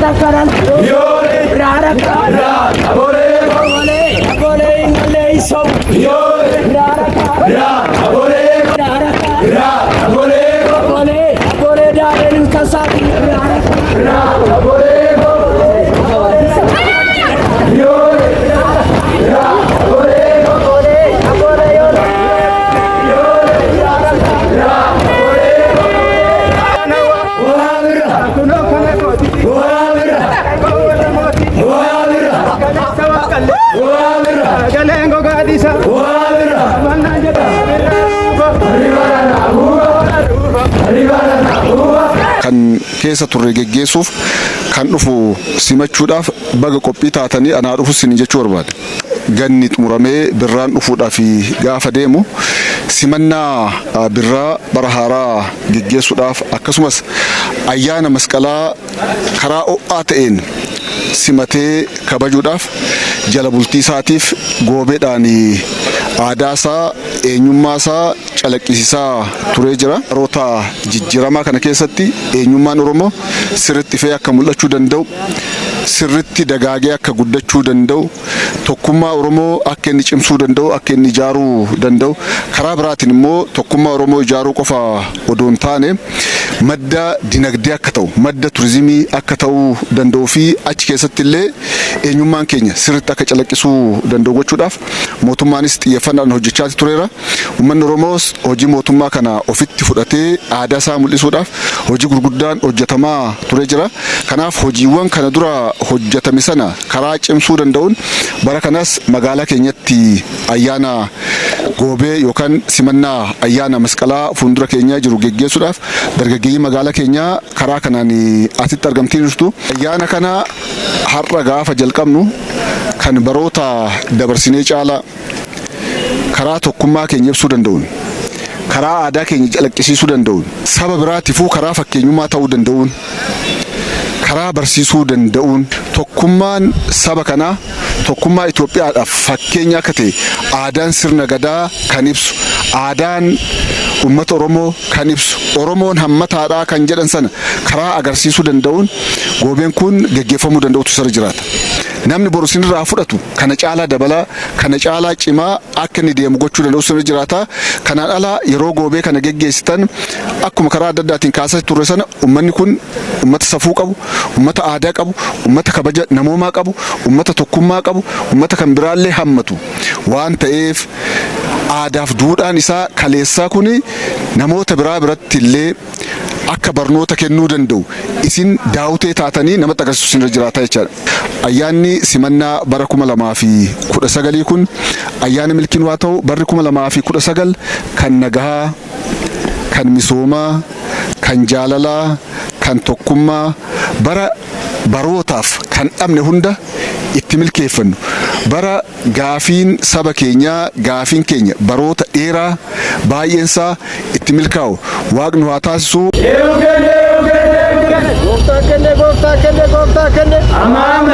Takaran, Raraka, Abole, Abole, Malay, so, Raraka, Abole, Raraka, Abole, Abole, Abole, Darren Kasaki, Raraka, Abole, kan keessa turre geggeessuuf kan dhufu simachuudhaaf baga qophii taatanii anaa dhufu sin jechuu barbaade. Ganni xumuramee birraan dhufuudhaaf gaafa deemu simannaa birraa bara haaraa geggeessuudhaaf akkasumas ayyaana masqalaa karaa ho'aa ta'een simatee kabajuudhaaf jala bultii isaatiif goobeedhaan aadaa isaa eenyummaa isaa calaqqisiisaa turee jira. Baroota jijjiiramaa kana keessatti eenyummaan Oromoo sirriitti ifee akka mul'achuu danda'u, sirriitti dagaagee akka guddachuu danda'u, tokkummaa Oromoo akka inni cimsuu danda'u, akka inni ijaaruu danda'u, karaa biraatiin immoo tokkummaa Oromoo ijaaruu qofa odoo hin taane madda dinagdee akka ta'u, madda turizimii akka ta'uu danda'uu fi achi keessatti illee eenyummaan keenya sirriitti akka calaqqisuu danda'u gochuudhaaf mootummaanis xiyyeeffannaan hojjechaa tureera. Uummanni Oromoos hojii mootummaa kana ofitti fudhatee aadaa isaa mul'isuudhaaf hojii gurguddaan hojjetamaa turee jira. Kanaaf hojiiwwan kana dura hojjetame sana karaa cimsuu danda'uun bara kanas magaalaa keenyatti ayyaana goobee yookaan simannaa ayyaana masqalaa fuuldura keenyaa jiru geggeessuudhaaf dargaggeeyyii magaalaa keenyaa karaa kanaan asitti argamtii jirtu. Ayyaana kana har'a gaafa jalqabnu kan baroota dabarsinee caalaa karaa tokkummaa keenya ibsuu danda'uun, karaa aadaa keenya calaqqisiisuu danda'uun, saba biraatiifuu karaa fakkeenyummaa ta'uu danda'uun, karaa barsiisuu danda'uun, tokkummaan saba kanaa tokkummaa Itoophiyaadhaaf fakkeenya akka ta'e aadaan sirna gadaa kan ibsu, aadaan uummata Oromoo kan ibsu, Oromoon hammataadhaa kan jedhan sana karaa agarsiisuu danda'uun goobeen kun geggeeffamuu danda'utu sirra jiraata. Namni boru sinirraa fudhatu kana caalaa dabalaa, kana caalaa cimaa akka inni deemu gochuu danda'u sirra jiraata. Kanaan alaa yeroo goobee kana geggeessitan akkuma karaa adda addaatiin kaasaa turre sana uummanni kun uummata safuu qabu, uummata aadaa qabu, uummata kabaja namoomaa qabu, uummata tokkummaa qabu, uummata kan biraallee hammatu waan ta'eef aadaaf duudhaan isaa kaleessaa kun namoota biraa biratti illee akka barnoota kennuu danda'u isin daawutee taatanii namatti agarsiisu sinirra jiraata jechaadha. Ayyaanni simannaa bara 2019 kun ayyaana milkiin waa ta'u barri 2019 kan nagahaa, kan misoomaa, kan jaalalaa, kan tokkummaa bara barootaaf kan dhabne hunda itti milkeeffannu, bara gaafiin saba keenyaa, gaafiin keenya baroota dheeraa baay'eensaa itti milkaa'u waaqni waa taasisu. Amam